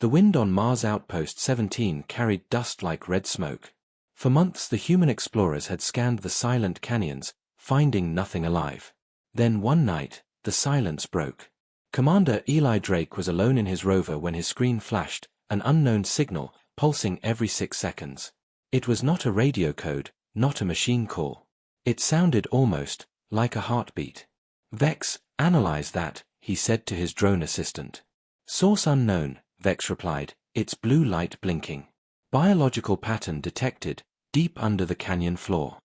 The wind on Mars Outpost 17 carried dust like red smoke. For months the human explorers had scanned the silent canyons, finding nothing alive. Then one night, the silence broke. Commander Eli Drake was alone in his rover when his screen flashed, an unknown signal, pulsing every 6 seconds. It was not a radio code, not a machine call. It sounded almost like a heartbeat. "Vex, analyze that," he said to his drone assistant. "Source unknown," Vex replied, its blue light blinking. "Biological pattern detected, deep under the canyon floor."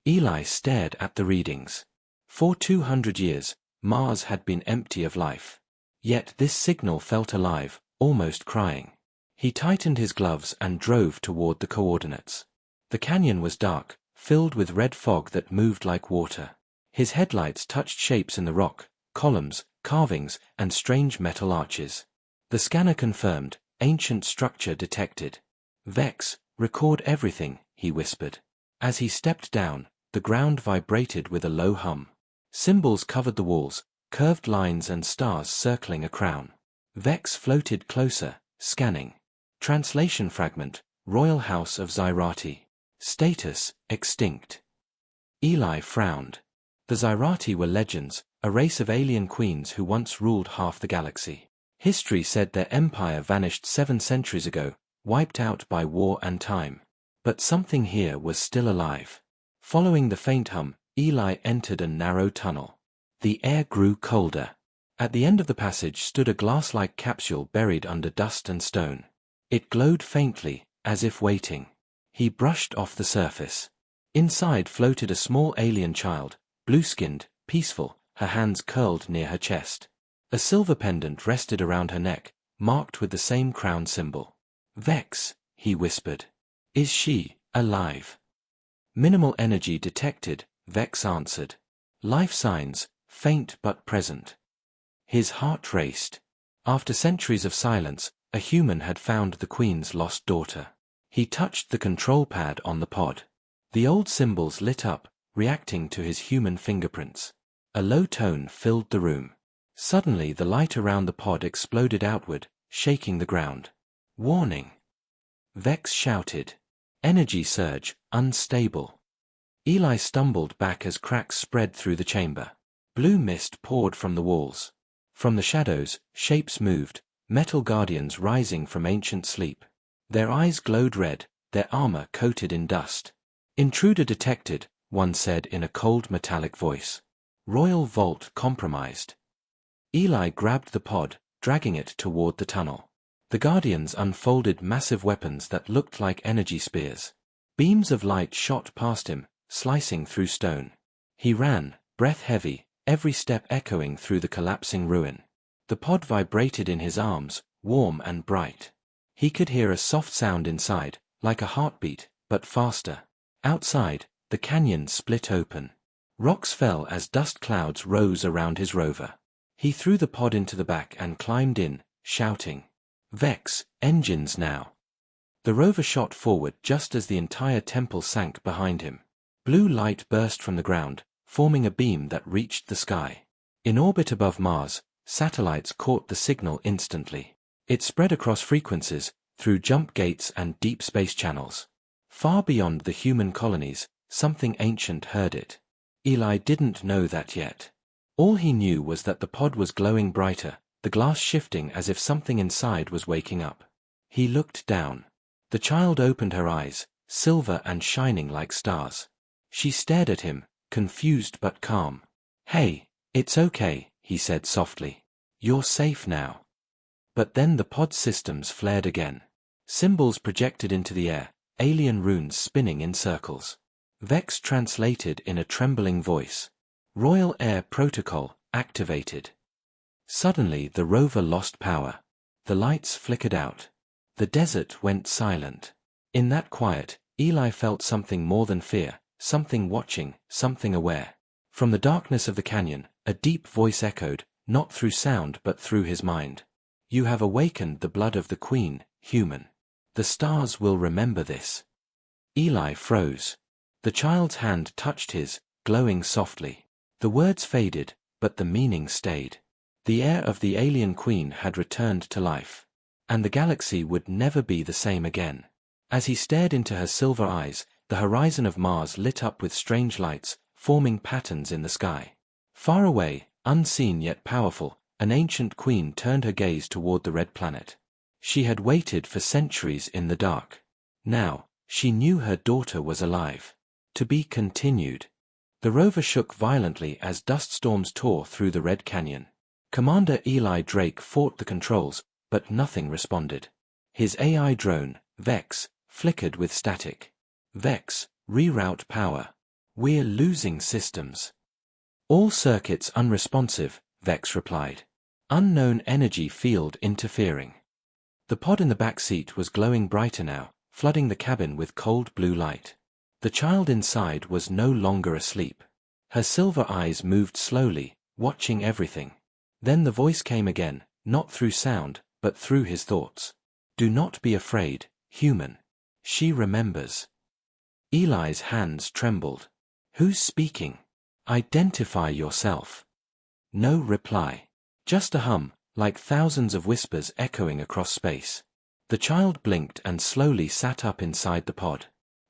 Eli stared at the readings. For 200 years, Mars had been empty of life. Yet this signal felt alive, almost crying. He tightened his gloves and drove toward the coordinates. The canyon was dark, filled with red fog that moved like water. His headlights touched shapes in the rock, columns, carvings, and strange metal arches. The scanner confirmed, ancient structure detected. "Vex, record everything," he whispered. As he stepped down, the ground vibrated with a low hum. Symbols covered the walls, curved lines and stars circling a crown. Vex floated closer, scanning. Translation fragment, Royal House of Xyrati. Status, extinct. Eli frowned. The Xyrati were legends, a race of alien queens who once ruled half the galaxy. History said their empire vanished 7 centuries ago, wiped out by war and time. But something here was still alive. Following the faint hum, Eli entered a narrow tunnel. The air grew colder. At the end of the passage stood a glass-like capsule buried under dust and stone. It glowed faintly, as if waiting. He brushed off the surface. Inside floated a small alien child, blue-skinned, peaceful, her hands curled near her chest. A silver pendant rested around her neck, marked with the same crown symbol. "Vex," he whispered. "Is she alive?" "Minimal energy detected," Vex answered. "Life signs, faint but present." His heart raced. After centuries of silence, a human had found the Queen's lost daughter. He touched the control pad on the pod. The old symbols lit up, reacting to his human fingerprints. A low tone filled the room. Suddenly the light around the pod exploded outward, shaking the ground. "Warning!" Vex shouted. "Energy surge, unstable." Eli stumbled back as cracks spread through the chamber. Blue mist poured from the walls. From the shadows, shapes moved, metal guardians rising from ancient sleep. Their eyes glowed red, their armor coated in dust. "Intruder detected," one said in a cold metallic voice. "Royal vault compromised." Eli grabbed the pod, dragging it toward the tunnel. The guardians unfolded massive weapons that looked like energy spears. Beams of light shot past him, slicing through stone. He ran, breath heavy, every step echoing through the collapsing ruin. The pod vibrated in his arms, warm and bright. He could hear a soft sound inside, like a heartbeat, but faster. Outside, the canyon split open. Rocks fell as dust clouds rose around his rover. He threw the pod into the back and climbed in, shouting, "Vex, engines now." The rover shot forward just as the entire temple sank behind him. Blue light burst from the ground, forming a beam that reached the sky. In orbit above Mars, satellites caught the signal instantly. It spread across frequencies, through jump gates and deep space channels. Far beyond the human colonies, something ancient heard it. Eli didn't know that yet. All he knew was that the pod was glowing brighter, the glass shifting as if something inside was waking up. He looked down. The child opened her eyes, silver and shining like stars. She stared at him, confused but calm. "Hey, it's okay," he said softly. "You're safe now." But then the pod systems flared again. Symbols projected into the air, alien runes spinning in circles. Vex translated in a trembling voice. "Royal Air Protocol activated." Suddenly the rover lost power. The lights flickered out. The desert went silent. In that quiet, Eli felt something more than fear, something watching, something aware. From the darkness of the canyon, a deep voice echoed, not through sound but through his mind. "You have awakened the blood of the Queen, human. The stars will remember this." Eli froze. The child's hand touched his, glowing softly. The words faded, but the meaning stayed. The heir of the alien queen had returned to life. and the galaxy would never be the same again. As he stared into her silver eyes, the horizon of Mars lit up with strange lights, forming patterns in the sky. Far away, unseen yet powerful, an ancient queen turned her gaze toward the red planet. She had waited for centuries in the dark. Now, she knew her daughter was alive. To be continued. The rover shook violently as dust storms tore through the Red Canyon. Commander Eli Drake fought the controls, but nothing responded. His AI drone, Vex, flickered with static. Vex, reroute power. We're losing systems. All circuits unresponsive, Vex replied. Unknown energy field interfering. The pod in the back seat was glowing brighter now, flooding the cabin with cold blue light. The child inside was no longer asleep. Her silver eyes moved slowly, watching everything. Then the voice came again, not through sound, but through his thoughts. Do not be afraid, human. She remembers. Eli's hands trembled. Who's speaking? Identify yourself. No reply. Just a hum, like thousands of whispers echoing across space. The child blinked and slowly sat up inside the pod.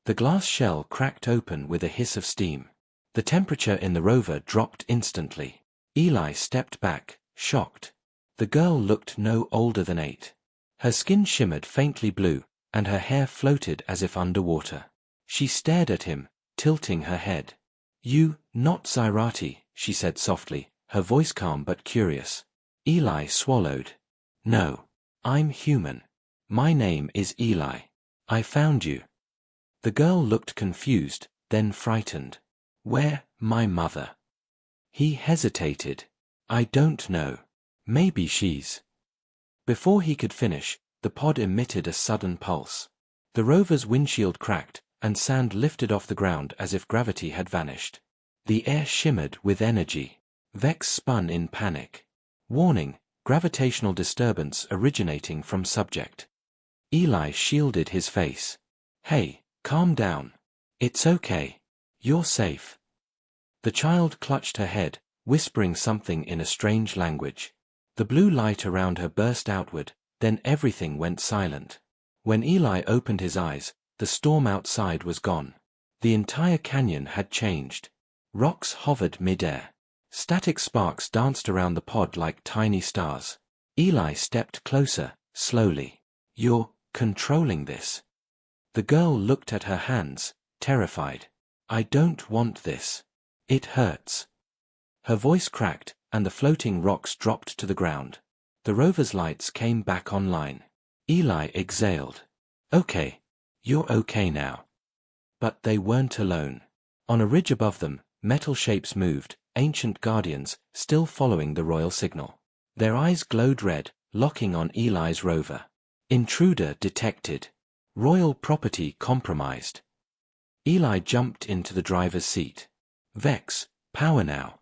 The glass shell cracked open with a hiss of steam. The temperature in the rover dropped instantly. Eli stepped back, shocked. The girl looked no older than 8. Her skin shimmered faintly blue, and her hair floated as if underwater. She stared at him, tilting her head. You, not Zyrati, she said softly, her voice calm but curious. Eli swallowed. No. I'm human. My name is Eli. I found you. The girl looked confused, then frightened. Where, my mother? He hesitated. I don't know. Maybe she's. Before he could finish, the pod emitted a sudden pulse. The rover's windshield cracked, and sand lifted off the ground as if gravity had vanished. The air shimmered with energy. Vex spun in panic. Warning, gravitational disturbance originating from subject. Eli shielded his face. Hey, calm down. It's okay. You're safe. The child clutched her head, whispering something in a strange language. The blue light around her burst outward, then everything went silent. When Eli opened his eyes, the storm outside was gone. The entire canyon had changed. Rocks hovered mid-air. Static sparks danced around the pod like tiny stars. Eli stepped closer, slowly. You're controlling this. The girl looked at her hands, terrified. I don't want this. It hurts. Her voice cracked, and the floating rocks dropped to the ground. The rover's lights came back online. Eli exhaled. Okay. You're okay now. But they weren't alone. On a ridge above them, metal shapes moved, ancient guardians, still following the royal signal. Their eyes glowed red, locking on Eli's rover. Intruder detected. Royal property compromised. Eli jumped into the driver's seat. Vex, power now.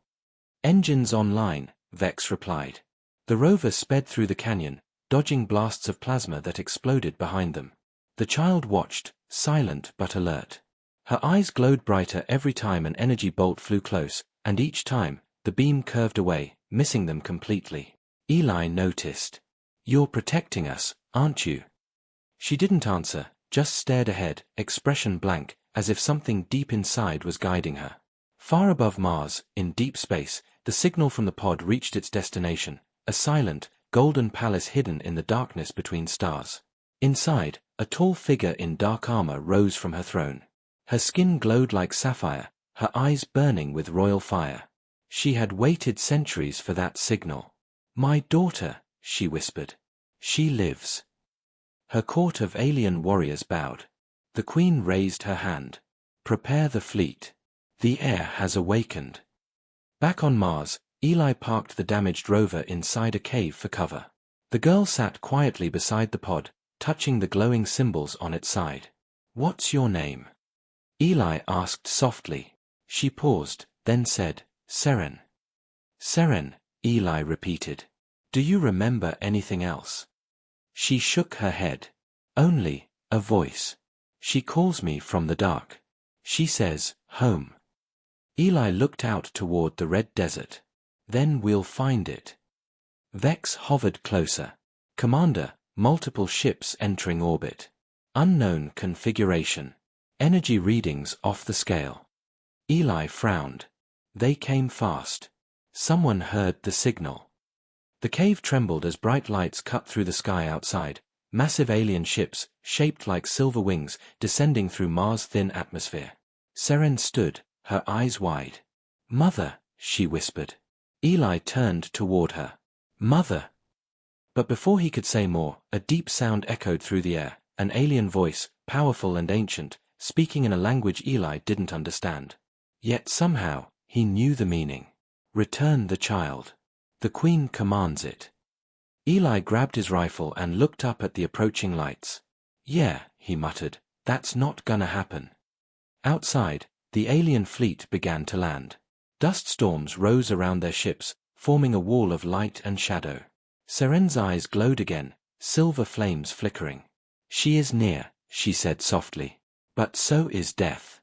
Engines online, Vex replied. The rover sped through the canyon, dodging blasts of plasma that exploded behind them. The child watched, silent but alert. Her eyes glowed brighter every time an energy bolt flew close, and each time, the beam curved away, missing them completely. Eli noticed. You're protecting us, aren't you? She didn't answer, just stared ahead, expression blank, as if something deep inside was guiding her. Far above Mars, in deep space, the signal from the pod reached its destination, a silent, golden palace hidden in the darkness between stars. Inside, a tall figure in dark armor rose from her throne. Her skin glowed like sapphire, her eyes burning with royal fire. She had waited centuries for that signal. My daughter, she whispered. She lives. Her court of alien warriors bowed. The queen raised her hand. Prepare the fleet. The heir has awakened. Back on Mars, Eli parked the damaged rover inside a cave for cover. The girl sat quietly beside the pod, touching the glowing symbols on its side. What's your name? Eli asked softly. She paused, then said, Seren. Seren, Eli repeated. Do you remember anything else? She shook her head. Only, a voice. She calls me from the dark. She says, home. Eli looked out toward the red desert. Then we'll find it. Vex hovered closer. Commander, multiple ships entering orbit. Unknown configuration. Energy readings off the scale. Eli frowned. They came fast. Someone heard the signal. The cave trembled as bright lights cut through the sky outside, massive alien ships, shaped like silver wings, descending through Mars' thin atmosphere. Seren stood, her eyes wide. "Mother," she whispered. Eli turned toward her. "Mother." But before he could say more, a deep sound echoed through the air, an alien voice, powerful and ancient, speaking in a language Eli didn't understand. Yet somehow, he knew the meaning. "Return the child. The Queen commands it." Eli grabbed his rifle and looked up at the approaching lights. "Yeah," he muttered, "that's not gonna happen." Outside, the alien fleet began to land. Dust storms rose around their ships, forming a wall of light and shadow. Seren's eyes glowed again, silver flames flickering. "She is near," she said softly. "But so is death."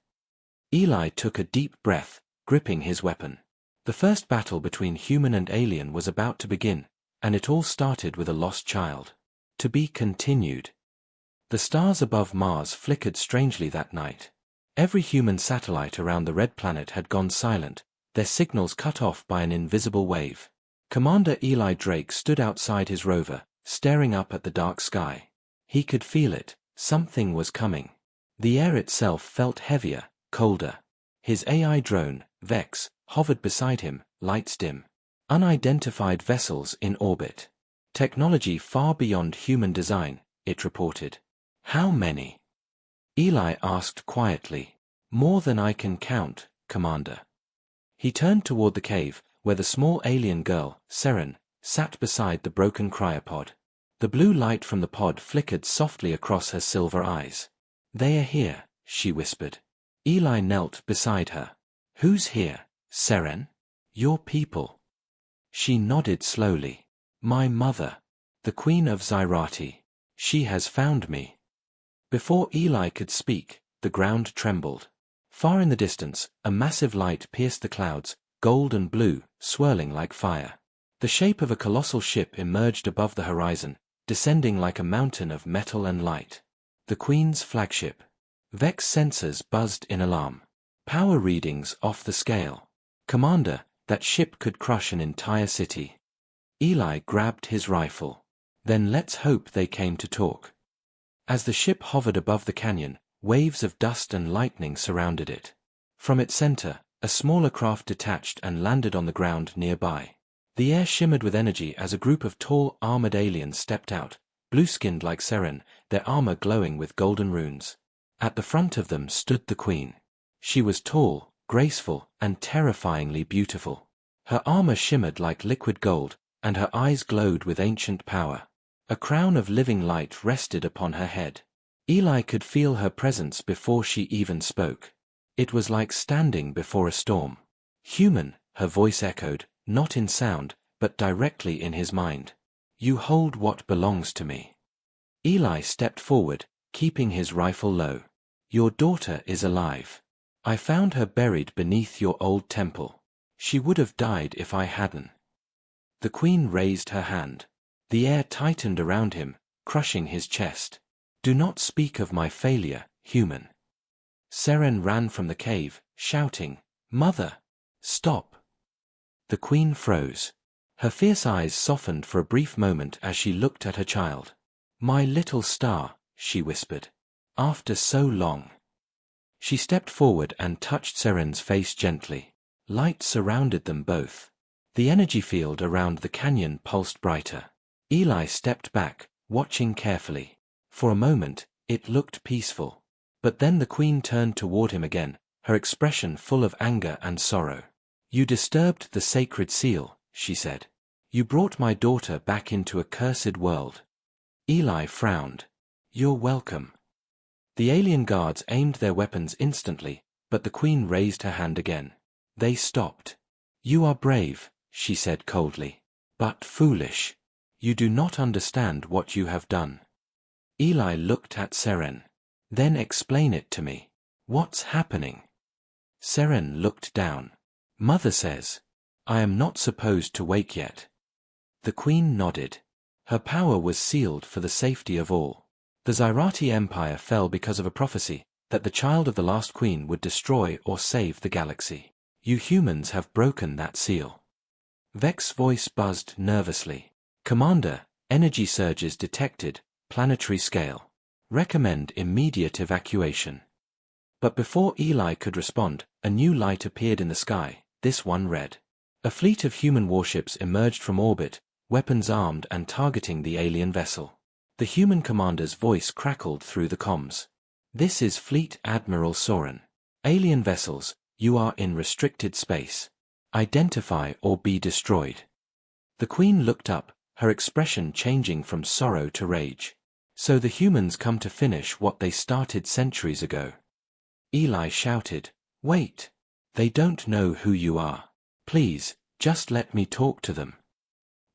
Eli took a deep breath, gripping his weapon. The first battle between human and alien was about to begin, and it all started with a lost child. To be continued. The stars above Mars flickered strangely that night. Every human satellite around the red planet had gone silent, their signals cut off by an invisible wave. Commander Eli Drake stood outside his rover, staring up at the dark sky. He could feel it, something was coming. The air itself felt heavier, colder. His AI drone, Vex, hovered beside him, lights dim. Unidentified vessels in orbit. Technology far beyond human design, it reported. "How many?" Eli asked quietly. "More than I can count, Commander." He turned toward the cave, where the small alien girl, Seren, sat beside the broken cryopod. The blue light from the pod flickered softly across her silver eyes. "They are here," she whispered. Eli knelt beside her. "Who's here, Seren?" "Your people." She nodded slowly. "My mother. The Queen of Zyrati. She has found me." Before Eli could speak, the ground trembled. Far in the distance, a massive light pierced the clouds, gold and blue, swirling like fire. The shape of a colossal ship emerged above the horizon, descending like a mountain of metal and light. The Queen's flagship. Vex sensors buzzed in alarm. Power readings off the scale. "Commander, that ship could crush an entire city." Eli grabbed his rifle. "Then let's hope they came to talk." As the ship hovered above the canyon, waves of dust and lightning surrounded it. From its center, a smaller craft detached and landed on the ground nearby. The air shimmered with energy as a group of tall, armored aliens stepped out, blue-skinned like Seren, their armor glowing with golden runes. At the front of them stood the Queen. She was tall, graceful, and terrifyingly beautiful. Her armor shimmered like liquid gold, and her eyes glowed with ancient power. A crown of living light rested upon her head. Eli could feel her presence before she even spoke. It was like standing before a storm. "Human," her voice echoed, not in sound, but directly in his mind. "You hold what belongs to me." Eli stepped forward, keeping his rifle low. "Your daughter is alive. I found her buried beneath your old temple. She would have died if I hadn't." The Queen raised her hand. The air tightened around him, crushing his chest. "Do not speak of my failure, human." Seren ran from the cave, shouting, "Mother! Stop!" The Queen froze. Her fierce eyes softened for a brief moment as she looked at her child. "My little star," she whispered. "After so long." She stepped forward and touched Seren's face gently. Light surrounded them both. The energy field around the canyon pulsed brighter. Eli stepped back, watching carefully. For a moment, it looked peaceful. But then the Queen turned toward him again, her expression full of anger and sorrow. "You disturbed the sacred seal," she said. "You brought my daughter back into a cursed world." Eli frowned. "You're welcome." The alien guards aimed their weapons instantly, but the Queen raised her hand again. They stopped. "You are brave," she said coldly. "But foolish. You do not understand what you have done." Eli looked at Seren. "Then explain it to me. What's happening?" Seren looked down. "Mother says I am not supposed to wake yet." The Queen nodded. Her power was sealed for the safety of all. The Zyrati Empire fell because of a prophecy that the child of the last queen would destroy or save the galaxy. You humans have broken that seal. Vex's voice buzzed nervously. Commander, energy surges detected, planetary scale. Recommend immediate evacuation. But before Eli could respond, a new light appeared in the sky. This one read. A fleet of human warships emerged from orbit, weapons armed and targeting the alien vessel. The human commander's voice crackled through the comms. This is Fleet Admiral Soren. Alien vessels, you are in restricted space. Identify or be destroyed. The Queen looked up, her expression changing from sorrow to rage. So the humans come to finish what they started centuries ago. Eli shouted, Wait! They don't know who you are. Please, just let me talk to them.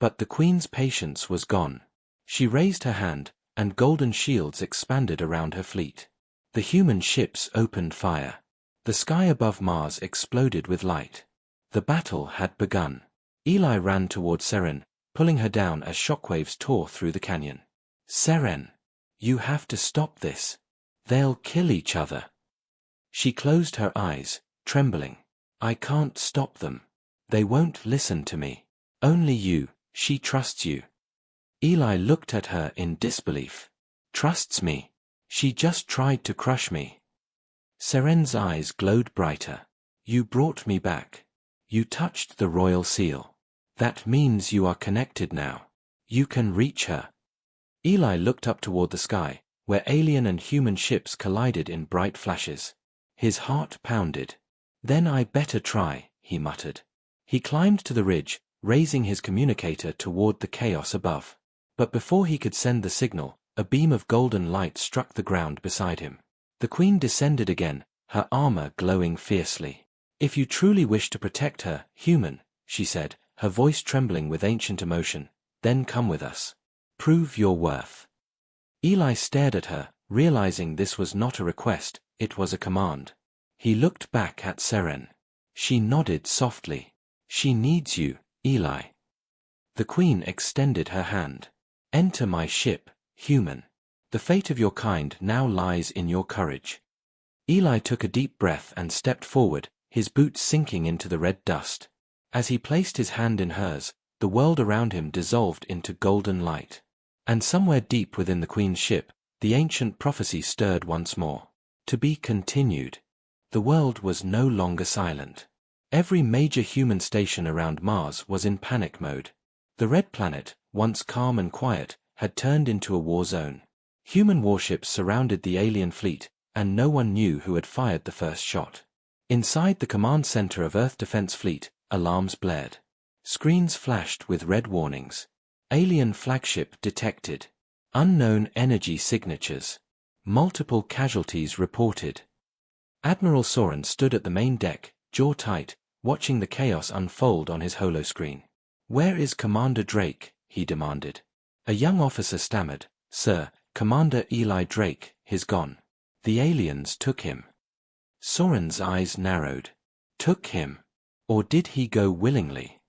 But the Queen's patience was gone. She raised her hand, and golden shields expanded around her fleet. The human ships opened fire. The sky above Mars exploded with light. The battle had begun. Eli ran toward Seren, pulling her down as shockwaves tore through the canyon. Seren! You have to stop this. They'll kill each other. She closed her eyes, trembling. I can't stop them. They won't listen to me. Only you, she trusts you. Eli looked at her in disbelief. Trusts me? She just tried to crush me. Seren's eyes glowed brighter. You brought me back. You touched the royal seal. That means you are connected now. You can reach her. Eli looked up toward the sky, where alien and human ships collided in bright flashes. His heart pounded. Then I better try, he muttered. He climbed to the ridge, raising his communicator toward the chaos above. But before he could send the signal, a beam of golden light struck the ground beside him. The Queen descended again, her armor glowing fiercely. If you truly wish to protect her, human, she said, her voice trembling with ancient emotion, then come with us. Prove your worth. Eli stared at her, realizing this was not a request, it was a command. He looked back at Seren. She nodded softly. She needs you, Eli. The Queen extended her hand. Enter my ship, human. The fate of your kind now lies in your courage. Eli took a deep breath and stepped forward, his boots sinking into the red dust. As he placed his hand in hers, the world around him dissolved into golden light. And somewhere deep within the Queen's ship, the ancient prophecy stirred once more. To be continued. The world was no longer silent. Every major human station around Mars was in panic mode. The red planet, once calm and quiet, had turned into a war zone. Human warships surrounded the alien fleet, and no one knew who had fired the first shot. Inside the command center of Earth Defense Fleet, alarms blared. Screens flashed with red warnings. Alien flagship detected. Unknown energy signatures. Multiple casualties reported. Admiral Soren stood at the main deck, jaw tight, watching the chaos unfold on his holoscreen. Where is Commander Drake? He demanded. A young officer stammered, Sir, Commander Eli Drake, he's gone. The aliens took him. Soren's eyes narrowed. Took him? Or did he go willingly?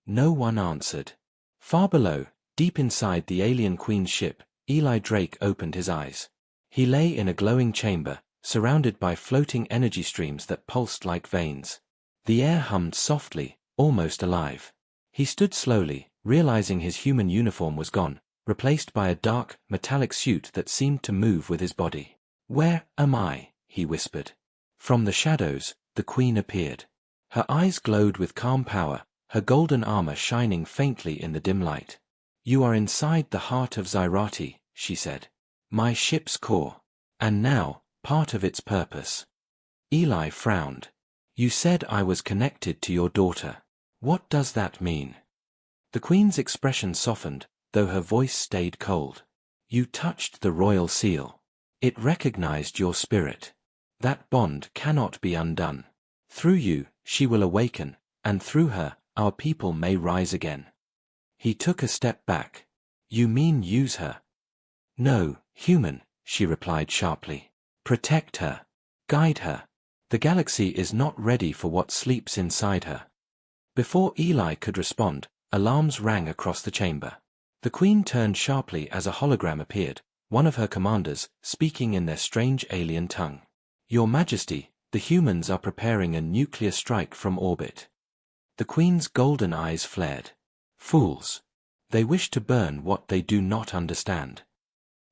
No one answered. Far below, deep inside the alien Queen's ship, Eli Drake opened his eyes. He lay in a glowing chamber, surrounded by floating energy streams that pulsed like veins. The air hummed softly, almost alive. He stood slowly, realizing his human uniform was gone, replaced by a dark, metallic suit that seemed to move with his body. Where am I? He whispered. From the shadows, the Queen appeared. Her eyes glowed with calm power, her golden armor shining faintly in the dim light. You are inside the heart of Zyrati, she said. My ship's core. And now, part of its purpose. Eli frowned. You said I was connected to your daughter. What does that mean? The Queen's expression softened, though her voice stayed cold. You touched the royal seal. It recognized your spirit. That bond cannot be undone. Through you, she will awaken, and through her, our people may rise again. He took a step back. You mean use her? No, human, she replied sharply. Protect her. Guide her. The galaxy is not ready for what sleeps inside her. Before Eli could respond, alarms rang across the chamber. The Queen turned sharply as a hologram appeared, one of her commanders, speaking in their strange alien tongue. Your Majesty, the humans are preparing a nuclear strike from orbit. The Queen's golden eyes flared. Fools! They wish to burn what they do not understand.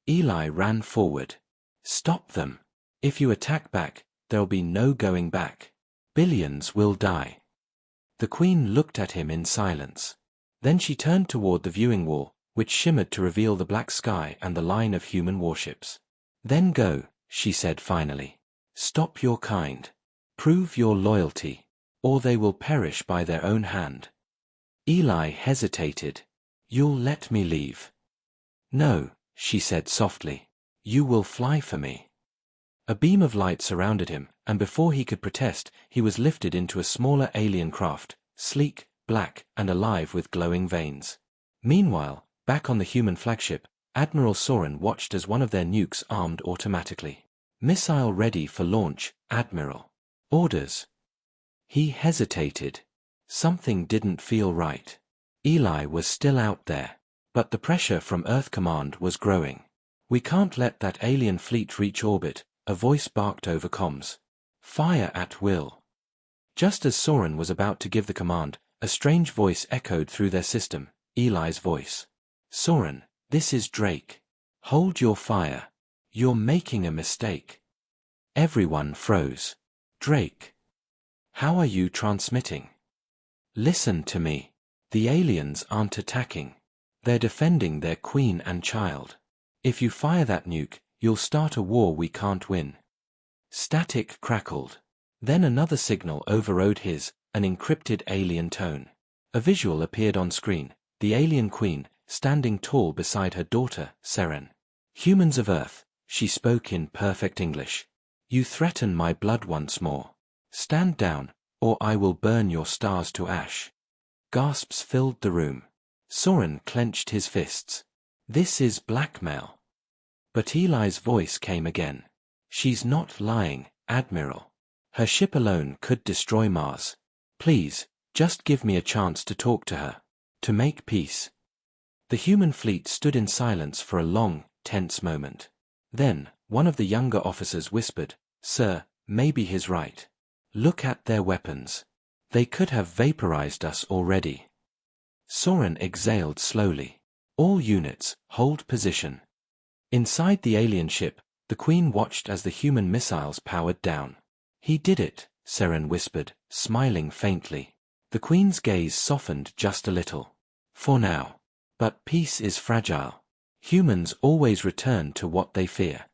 Eli ran forward. Stop them. If you attack back, there'll be no going back. Billions will die. The Queen looked at him in silence. Then she turned toward the viewing wall, which shimmered to reveal the black sky and the line of human warships. Then go, she said finally. Stop your kind. Prove your loyalty, or they will perish by their own hand. Eli hesitated. You'll let me leave? No, she said softly. You will fly for me. A beam of light surrounded him, and before he could protest, he was lifted into a smaller alien craft, sleek, black, and alive with glowing veins. Meanwhile, back on the human flagship, Admiral Soren watched as one of their nukes armed automatically. Missile ready for launch, Admiral. Orders. He hesitated. Something didn't feel right. Eli was still out there, but the pressure from Earth Command was growing. We can't let that alien fleet reach orbit, a voice barked over comms. Fire at will. Just as Soren was about to give the command, a strange voice echoed through their system, Eli's voice. Soren, this is Drake. Hold your fire. You're making a mistake. Everyone froze. Drake. How are you transmitting? Listen to me. The aliens aren't attacking. They're defending their queen and child. If you fire that nuke, you'll start a war we can't win. Static crackled. Then another signal overrode his, an encrypted alien tone. A visual appeared on screen, the alien queen, standing tall beside her daughter, Seren. Humans of Earth, she spoke in perfect English. You threaten my blood once more. Stand down, or I will burn your stars to ash. Gasps filled the room. Soren clenched his fists. This is blackmail. But Eli's voice came again. She's not lying, Admiral. Her ship alone could destroy Mars. Please, just give me a chance to talk to her. To make peace. The human fleet stood in silence for a long, tense moment. Then, one of the younger officers whispered, Sir, maybe he's right. Look at their weapons. They could have vaporized us already. Soren exhaled slowly. All units, hold position. Inside the alien ship, the Queen watched as the human missiles powered down. He did it, Seren whispered, smiling faintly. The Queen's gaze softened just a little. For now. But peace is fragile. Humans always return to what they fear.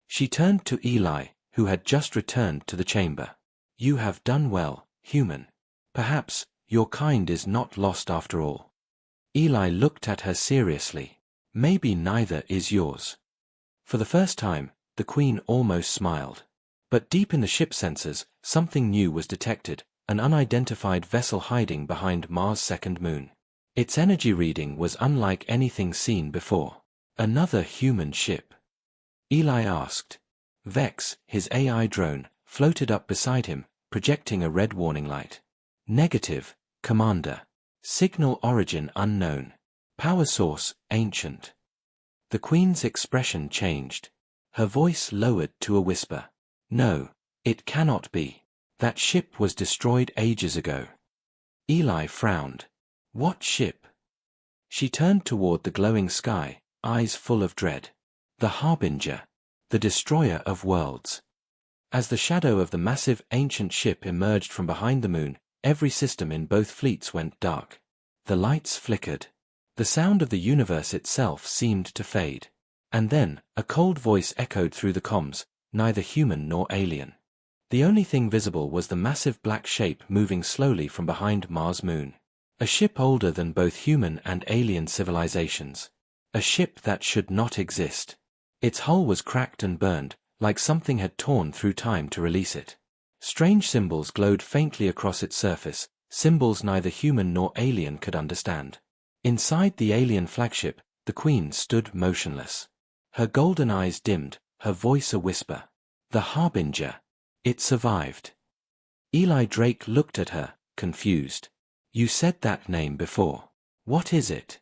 She turned to Eli, who had just returned to the chamber. You have done well, human. Perhaps, your kind is not lost after all. Eli looked at her seriously. Maybe neither is yours. For the first time, the Queen almost smiled. But deep in the ship sensors, something new was detected, an unidentified vessel hiding behind Mars' second moon. Its energy reading was unlike anything seen before. Another human ship. Eli asked. Vex, his AI drone, floated up beside him, projecting a red warning light. Negative, Commander. Signal origin unknown. Power source, ancient. The Queen's expression changed. Her voice lowered to a whisper. No, it cannot be. That ship was destroyed ages ago. Eli frowned. What ship? She turned toward the glowing sky, eyes full of dread. The Harbinger. The destroyer of worlds. As the shadow of the massive ancient ship emerged from behind the moon, every system in both fleets went dark. The lights flickered. The sound of the universe itself seemed to fade. And then, a cold voice echoed through the comms, neither human nor alien. The only thing visible was the massive black shape moving slowly from behind Mars' moon. A ship older than both human and alien civilizations. A ship that should not exist. Its hull was cracked and burned, like something had torn through time to release it. Strange symbols glowed faintly across its surface, symbols neither human nor alien could understand. Inside the alien flagship, the Queen stood motionless. Her golden eyes dimmed, her voice a whisper. The Harbinger. It survived. Eli Drake looked at her, confused. You said that name before. What is it?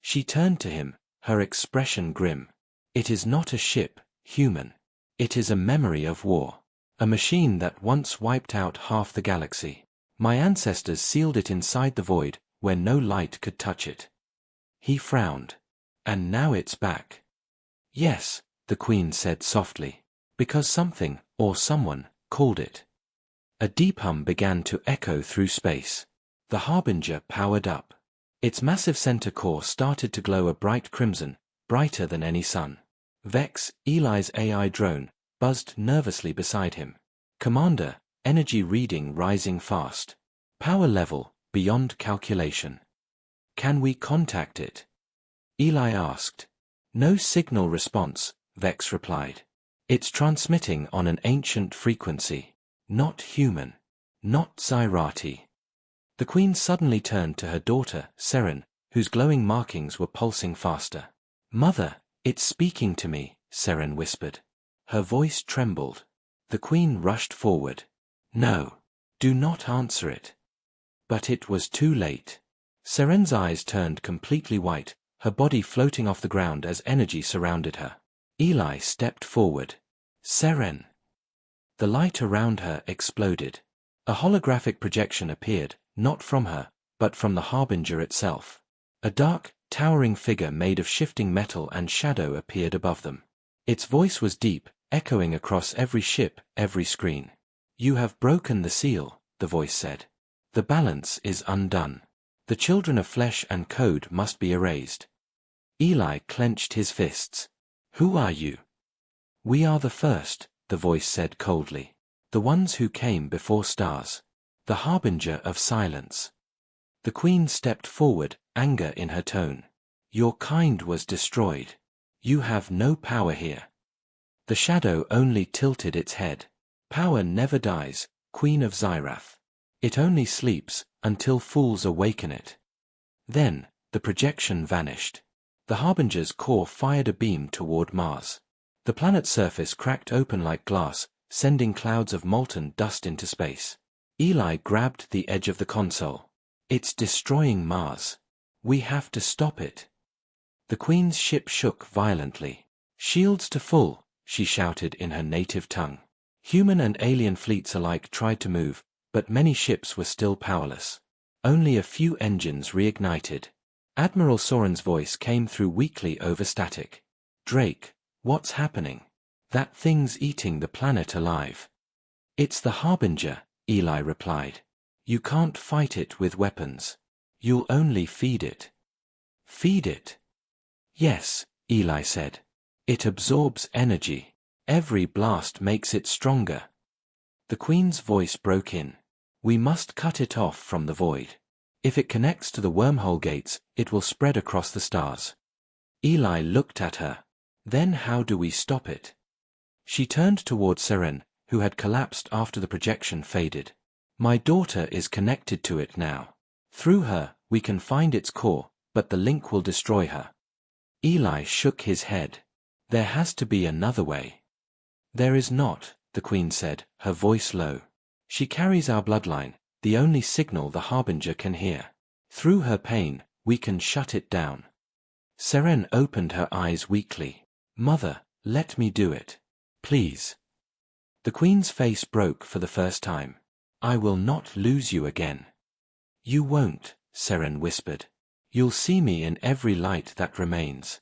She turned to him, her expression grim. It is not a ship, human. It is a memory of war. A machine that once wiped out half the galaxy. My ancestors sealed it inside the void, where no light could touch it. He frowned. And now it's back. Yes, the Queen said softly. Because something, or someone, called it. A deep hum began to echo through space. The Harbinger powered up. Its massive center core started to glow a bright crimson, brighter than any sun. Vex, Eli's AI drone, buzzed nervously beside him. Commander, energy reading rising fast. Power level, beyond calculation. Can we contact it? Eli asked. No signal response, Vex replied. It's transmitting on an ancient frequency. Not human. Not Zyrati. The Queen suddenly turned to her daughter, Seren, whose glowing markings were pulsing faster. Mother, it's speaking to me, Seren whispered. Her voice trembled. The Queen rushed forward. No. Do not answer it. But it was too late. Seren's eyes turned completely white, her body floating off the ground as energy surrounded her. Eli stepped forward. Seren. The light around her exploded. A holographic projection appeared, not from her, but from the Harbinger itself. A dark, towering figure made of shifting metal and shadow appeared above them. Its voice was deep, echoing across every ship, every screen. You have broken the seal, the voice said. The balance is undone. The children of flesh and code must be erased. Eli clenched his fists. Who are you? We are the first, the voice said coldly. The ones who came before stars. The Harbinger of silence. The Queen stepped forward, anger in her tone. Your kind was destroyed. You have no power here. The shadow only tilted its head. Power never dies, Queen of Zyrath. It only sleeps, until fools awaken it. Then, the projection vanished. The Harbinger's core fired a beam toward Mars. The planet's surface cracked open like glass, sending clouds of molten dust into space. Eli grabbed the edge of the console. It's destroying Mars. We have to stop it. The Queen's ship shook violently. Shields to full, she shouted in her native tongue. Human and alien fleets alike tried to move, but many ships were still powerless. Only a few engines reignited. Admiral Soren's voice came through weakly over static. Drake, what's happening? That thing's eating the planet alive. It's the Harbinger, Eli replied. You can't fight it with weapons. You'll only feed it. Feed it? Yes, Eli said. It absorbs energy. Every blast makes it stronger. The Queen's voice broke in. We must cut it off from the void. If it connects to the wormhole gates, it will spread across the stars. Eli looked at her. Then how do we stop it? She turned toward Seren, who had collapsed after the projection faded. My daughter is connected to it now. Through her, we can find its core, but the link will destroy her. Eli shook his head. There has to be another way. There is not, the Queen said, her voice low. She carries our bloodline, the only signal the Harbinger can hear. Through her pain, we can shut it down. Seren opened her eyes weakly. Mother, let me do it. Please. The Queen's face broke for the first time. I will not lose you again. You won't, Seren whispered. You'll see me in every light that remains.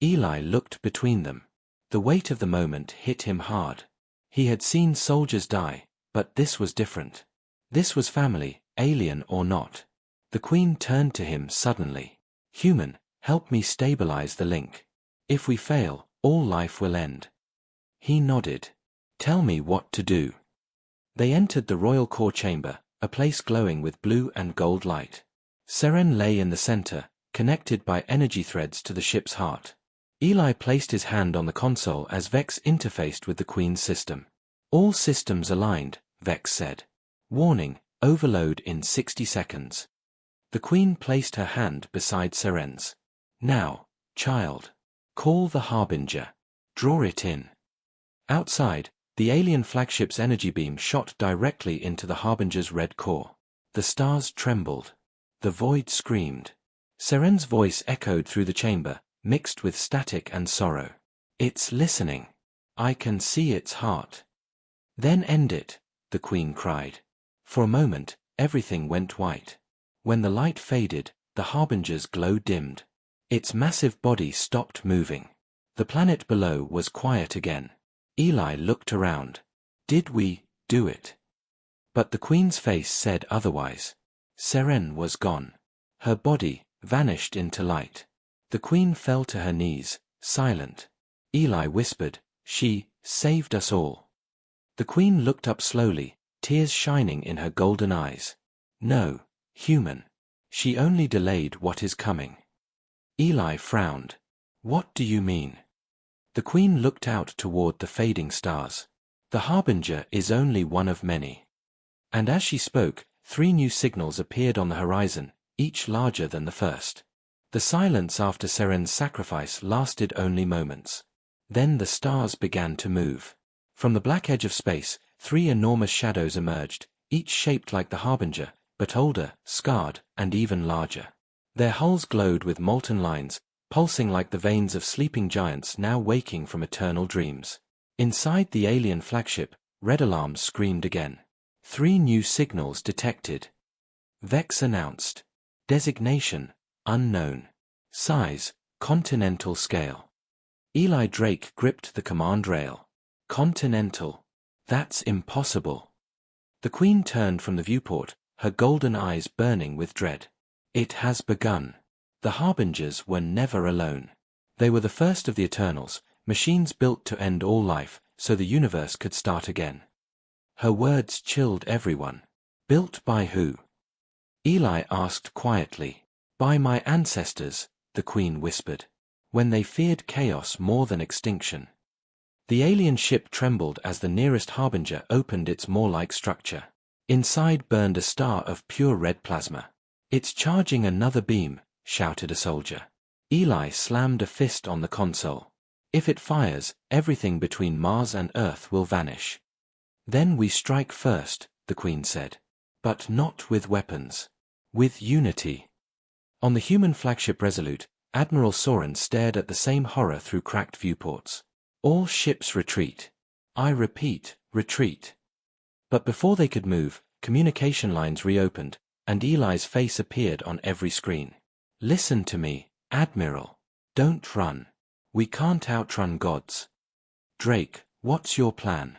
Eli looked between them. The weight of the moment hit him hard. He had seen soldiers die, but this was different. This was family, alien or not. The Queen turned to him suddenly. Human, help me stabilize the link. If we fail, all life will end. He nodded. Tell me what to do. They entered the royal core chamber, a place glowing with blue and gold light. Seren lay in the center, connected by energy threads to the ship's heart. Eli placed his hand on the console as Vex interfaced with the Queen's system. All systems aligned, Vex said. Warning, overload in 60 seconds. The Queen placed her hand beside Seren's. Now, child. Call the Harbinger. Draw it in. Outside, the alien flagship's energy beam shot directly into the Harbinger's red core. The stars trembled. The void screamed. Seren's voice echoed through the chamber, mixed with static and sorrow. It's listening. I can see its heart. Then end it, the Queen cried. For a moment, everything went white. When the light faded, the Harbinger's glow dimmed. Its massive body stopped moving. The planet below was quiet again. Eli looked around. Did we do it? But the Queen's face said otherwise. Seren was gone. Her body vanished into light. The Queen fell to her knees, silent. Eli whispered, "She saved us all." The Queen looked up slowly, tears shining in her golden eyes. "No, human. She only delayed what is coming." Eli frowned. "What do you mean?" The Queen looked out toward the fading stars. "The Harbinger is only one of many." And as she spoke, 3 new signals appeared on the horizon, each larger than the first. The silence after Seren's sacrifice lasted only moments. Then the stars began to move. From the black edge of space, 3 enormous shadows emerged, each shaped like the Harbinger, but older, scarred, and even larger. Their hulls glowed with molten lines, pulsing like the veins of sleeping giants now waking from eternal dreams. Inside the alien flagship, red alarms screamed again. 3 new signals detected. Vex announced. Designation, unknown. Size, continental scale. Eli Drake gripped the command rail. Continental. That's impossible. The Queen turned from the viewport, her golden eyes burning with dread. It has begun. The Harbingers were never alone. They were the first of the Eternals, machines built to end all life, so the universe could start again. Her words chilled everyone. Built by who? Eli asked quietly. By my ancestors, the Queen whispered. When they feared chaos more than extinction. The alien ship trembled as the nearest Harbinger opened its maw-like structure. Inside burned a star of pure red plasma. It's charging another beam, shouted a soldier. Eli slammed a fist on the console. If it fires, everything between Mars and Earth will vanish. Then we strike first, the Queen said. But not with weapons. With unity. On the human flagship Resolute, Admiral Soren stared at the same horror through cracked viewports. All ships retreat. I repeat, retreat. But before they could move, communication lines reopened, and Eli's face appeared on every screen. Listen to me, Admiral. Don't run. We can't outrun gods. Drake, what's your plan?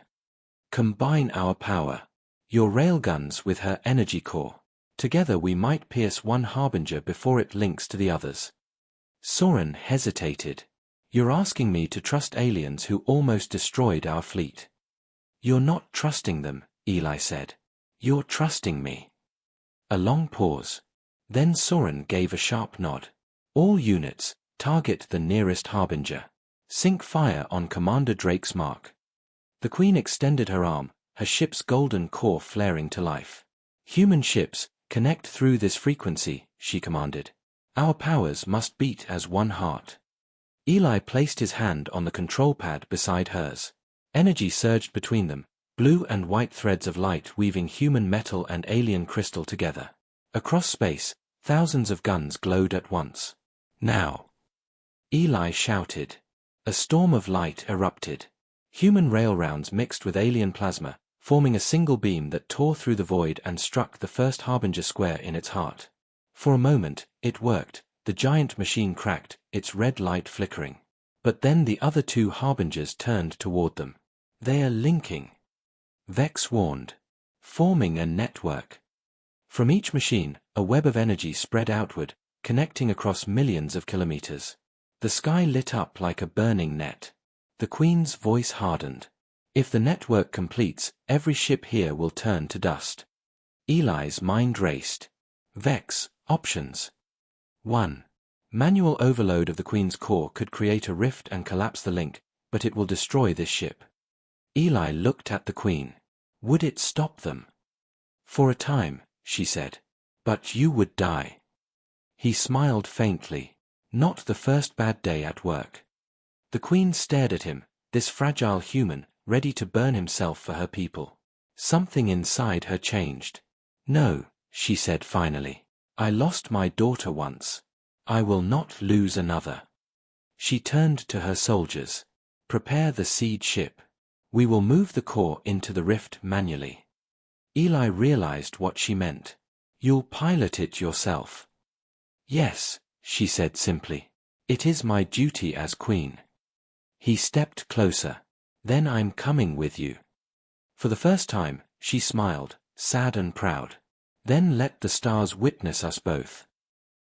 Combine our power. Your railguns with her energy core. Together we might pierce one Harbinger before it links to the others. Soren hesitated. You're asking me to trust aliens who almost destroyed our fleet. You're not trusting them, Eli said. You're trusting me. A long pause. Then Soren gave a sharp nod. All units, target the nearest Harbinger. Sink fire on Commander Drake's mark. The Queen extended her arm, her ship's golden core flaring to life. Human ships, connect through this frequency, she commanded. Our powers must beat as one heart. Eli placed his hand on the control pad beside hers. Energy surged between them, blue and white threads of light weaving human metal and alien crystal together. Across space, thousands of guns glowed at once. Now! Eli shouted. A storm of light erupted. Human rail rounds mixed with alien plasma, forming a single beam that tore through the void and struck the first Harbinger square in its heart. For a moment, it worked. The giant machine cracked, its red light flickering. But then the other 2 Harbingers turned toward them. They're linking. Vex warned. Forming a network. From each machine, a web of energy spread outward, connecting across millions of kilometers. The sky lit up like a burning net. The Queen's voice hardened. If the network completes, every ship here will turn to dust. Eli's mind raced. Vex, options. 1. Manual overload of the Queen's core could create a rift and collapse the link, but it will destroy this ship. Eli looked at the Queen. Would it stop them? For a time, she said. But you would die. He smiled faintly. Not the first bad day at work. The Queen stared at him, this fragile human, ready to burn himself for her people. Something inside her changed. No, she said finally. I lost my daughter once. I will not lose another. She turned to her soldiers. Prepare the seed ship. We will move the core into the rift manually. Eli realized what she meant. You'll pilot it yourself. Yes, she said simply. It is my duty as queen. He stepped closer. Then I'm coming with you. For the first time, she smiled, sad and proud. Then let the stars witness us both.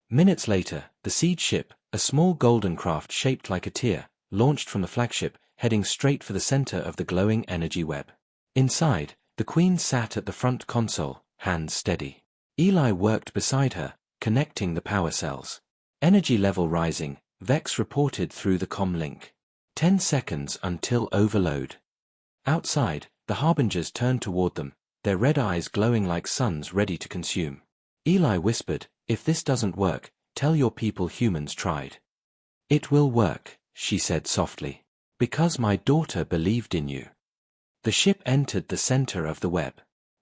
Minutes later, the seed ship, a small golden craft shaped like a tear, launched from the flagship, heading straight for the center of the glowing energy web. Inside, the queen sat at the front console, hands steady. Eli worked beside her, connecting the power cells. Energy level rising, Vex reported through the comm link. 10 seconds until overload. Outside, the harbingers turned toward them, their red eyes glowing like suns ready to consume. Eli whispered, if this doesn't work, tell your people humans tried. It will work, she said softly. Because my daughter believed in you. The ship entered the center of the web.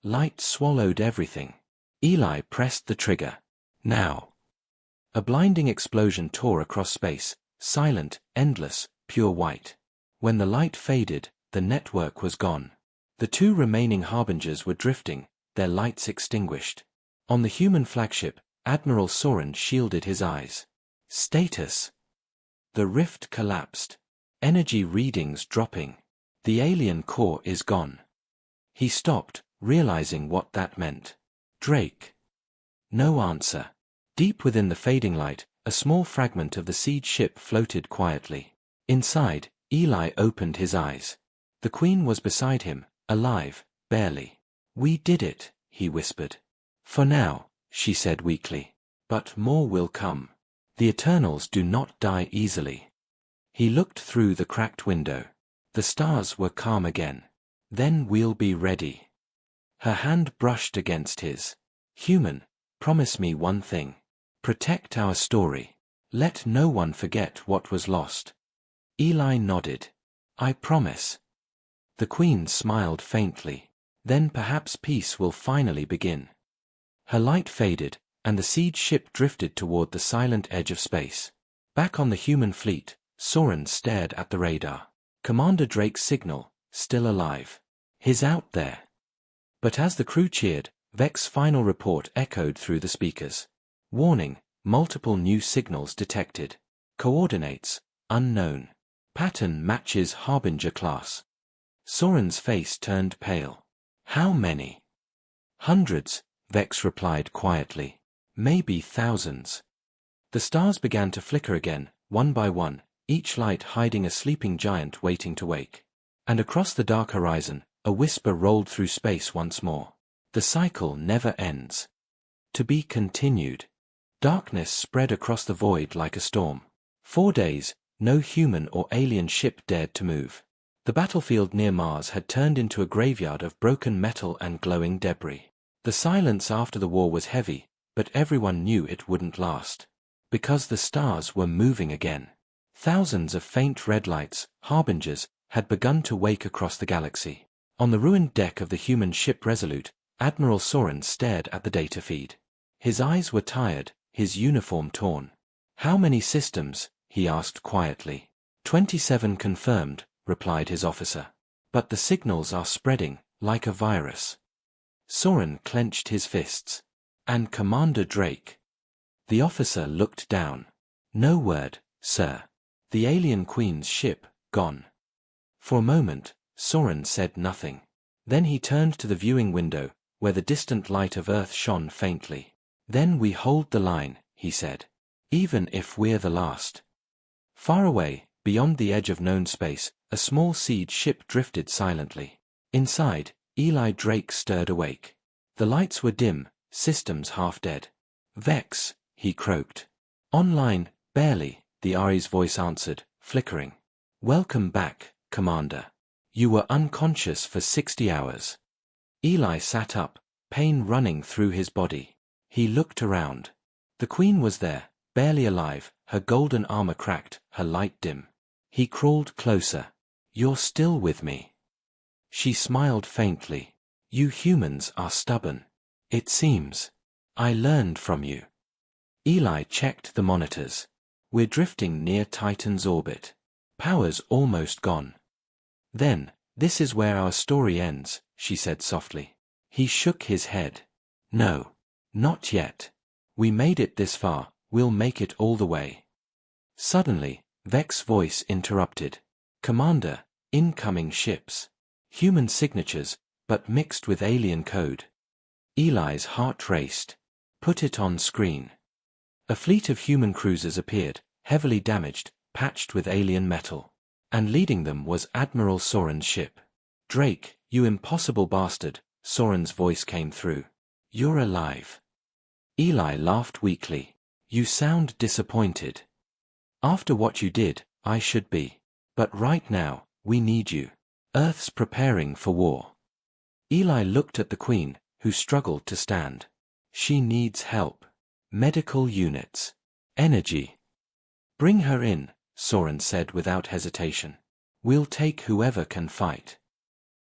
Light swallowed everything. Eli pressed the trigger. Now. A blinding explosion tore across space, silent, endless, pure white. When the light faded, the network was gone. The two remaining harbingers were drifting, their lights extinguished. On the human flagship, Admiral Soren shielded his eyes. Status. The rift collapsed. Energy readings dropping. The alien core is gone. He stopped, realizing what that meant. Drake. No answer. Deep within the fading light, a small fragment of the seed ship floated quietly. Inside, Eli opened his eyes. The queen was beside him, alive, barely. We did it, he whispered. For now, she said weakly. But more will come. The Eternals do not die easily. He looked through the cracked window. The stars were calm again. Then we'll be ready. Her hand brushed against his. Human, promise me one thing. Protect our story. Let no one forget what was lost. Eli nodded. I promise. The queen smiled faintly. Then perhaps peace will finally begin. Her light faded, and the seed ship drifted toward the silent edge of space. Back on the human fleet, Soren stared at the radar. Commander Drake's signal, still alive. He's out there. But as the crew cheered, Vex's final report echoed through the speakers. Warning, multiple new signals detected. Coordinates, unknown. Pattern matches Harbinger class. Soren's face turned pale. How many? Hundreds, Vex replied quietly. Maybe thousands. The stars began to flicker again, one by one, each light hiding a sleeping giant waiting to wake. And across the dark horizon, a whisper rolled through space once more. The cycle never ends. To be continued. Darkness spread across the void like a storm. 4 days, no human or alien ship dared to move. The battlefield near Mars had turned into a graveyard of broken metal and glowing debris. The silence after the war was heavy, but everyone knew it wouldn't last. Because the stars were moving again. Thousands of faint red lights, harbingers, had begun to wake across the galaxy. On the ruined deck of the human ship Resolute, Admiral Soren stared at the data feed. His eyes were tired, his uniform torn. How many systems? He asked quietly. 27 confirmed, replied his officer. But the signals are spreading, like a virus. Soren clenched his fists. And Commander Drake. The officer looked down. No word, sir. The alien queen's ship, gone. For a moment, Soren said nothing. Then he turned to the viewing window, where the distant light of Earth shone faintly. Then we hold the line, he said. Even if we're the last. Far away, beyond the edge of known space, a small seed ship drifted silently. Inside, Eli Drake stirred awake. The lights were dim, systems half dead. Vex, he croaked. Online, barely, the Ari's voice answered, flickering. Welcome back, Commander. You were unconscious for 60 hours. Eli sat up, pain running through his body. He looked around. The Queen was there, barely alive, her golden armor cracked, her light dim. He crawled closer. You're still with me. She smiled faintly. You humans are stubborn. It seems. I learned from you. Eli checked the monitors. We're drifting near Titan's orbit. Power's almost gone. Then, this is where our story ends, she said softly. He shook his head. No. Not yet. We made it this far, we'll make it all the way. Suddenly, Vex's voice interrupted. Commander, incoming ships. Human signatures, but mixed with alien code. Eli's heart raced. Put it on screen. A fleet of human cruisers appeared, heavily damaged, patched with alien metal. And leading them was Admiral Soren's ship. Drake, you impossible bastard, Soren's voice came through. You're alive. Eli laughed weakly. You sound disappointed. After what you did, I should be. But right now, we need you. Earth's preparing for war. Eli looked at the Queen, who struggled to stand. She needs help. Medical units. Energy. Bring her in, Soren said without hesitation. We'll take whoever can fight.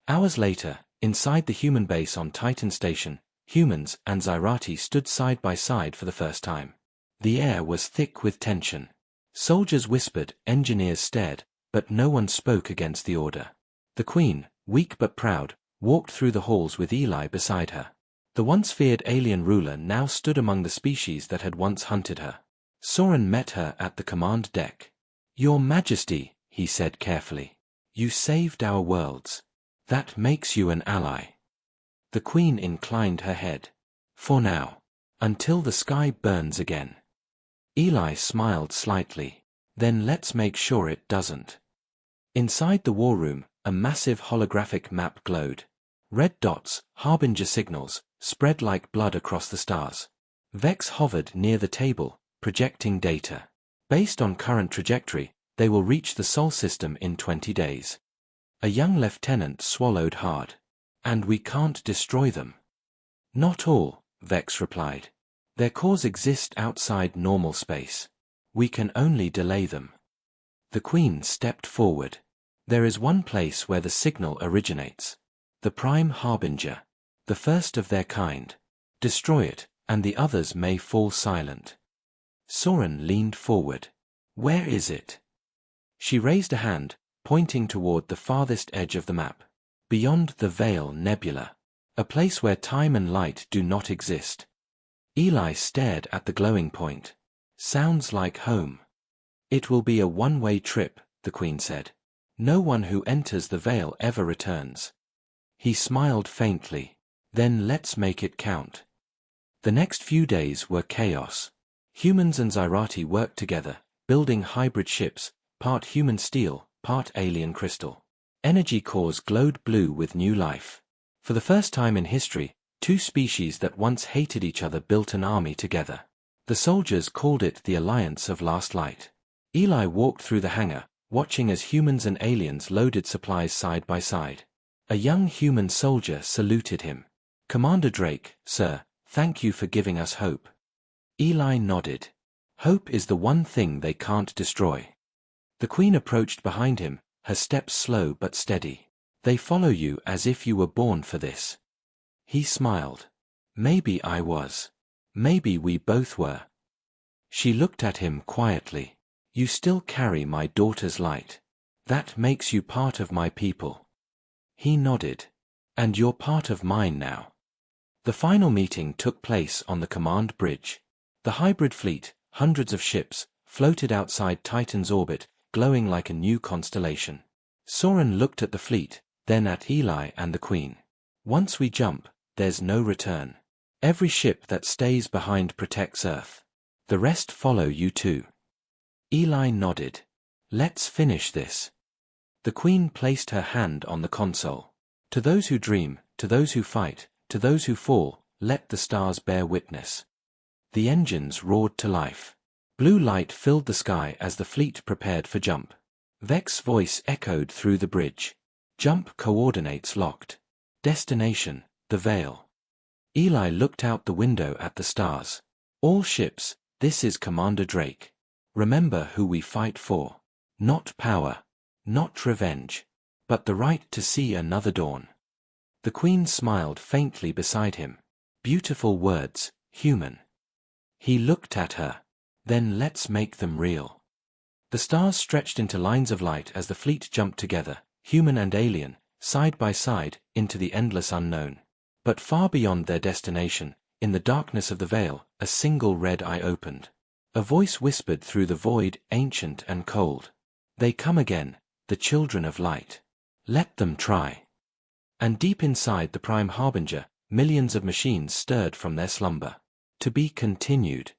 Hours later, inside the human base on Titan Station, humans and Zyrati stood side by side for the first time. The air was thick with tension. Soldiers whispered, engineers stared, but no one spoke against the order. The Queen, weak but proud, walked through the halls with Eli beside her. The once feared alien ruler now stood among the species that had once hunted her. Soren met her at the command deck. Your Majesty, he said carefully. You saved our worlds. That makes you an ally. The Queen inclined her head. For now. Until the sky burns again. Eli smiled slightly. Then let's make sure it doesn't. Inside the war room, a massive holographic map glowed. Red dots, harbinger signals, spread like blood across the stars. Vex hovered near the table, projecting data. Based on current trajectory, they will reach the Sol system in 20 days. A young lieutenant swallowed hard. And we can't destroy them. Not all, Vex replied. Their cores exist outside normal space. We can only delay them. The Queen stepped forward. There is one place where the signal originates. The Prime Harbinger. The first of their kind. Destroy it, and the others may fall silent. Soren leaned forward. Where is it? She raised a hand, pointing toward the farthest edge of the map. Beyond the Veil Nebula. A place where time and light do not exist. Eli stared at the glowing point. Sounds like home. It will be a one-way trip, the Queen said. No one who enters the Veil ever returns. He smiled faintly. Then let's make it count. The next few days were chaos. Humans and Zyrati worked together, building hybrid ships, part human steel, part alien crystal. Energy cores glowed blue with new life. For the first time in history, two species that once hated each other built an army together. The soldiers called it the Alliance of Last Light. Eli walked through the hangar, watching as humans and aliens loaded supplies side by side. A young human soldier saluted him. Commander Drake, sir, thank you for giving us hope. Eli nodded. Hope is the one thing they can't destroy. The Queen approached behind him, her steps slow but steady. They follow you as if you were born for this. He smiled. Maybe I was. Maybe we both were. She looked at him quietly. You still carry my daughter's light. That makes you part of my people. He nodded. And you're part of mine now. The final meeting took place on the command bridge. The hybrid fleet, hundreds of ships, floated outside Titan's orbit, glowing like a new constellation. Soren looked at the fleet, then at Eli and the Queen. Once we jump, there's no return. Every ship that stays behind protects Earth. The rest follow you too. Eli nodded. Let's finish this. The Queen placed her hand on the console. To those who dream, to those who fight, to those who fall, let the stars bear witness. The engines roared to life. Blue light filled the sky as the fleet prepared for jump. Vex's voice echoed through the bridge. Jump coordinates locked. Destination, the Veil. Eli looked out the window at the stars. All ships, this is Commander Drake. Remember who we fight for. Not power. Not revenge. But the right to see another dawn. The Queen smiled faintly beside him. Beautiful words, human. He looked at her. Then let's make them real. The stars stretched into lines of light as the fleet jumped together, human and alien, side by side, into the endless unknown. But far beyond their destination, in the darkness of the veil, a single red eye opened. A voice whispered through the void, ancient and cold. They come again, the children of light. Let them try. And deep inside the prime harbinger, millions of machines stirred from their slumber. To be continued.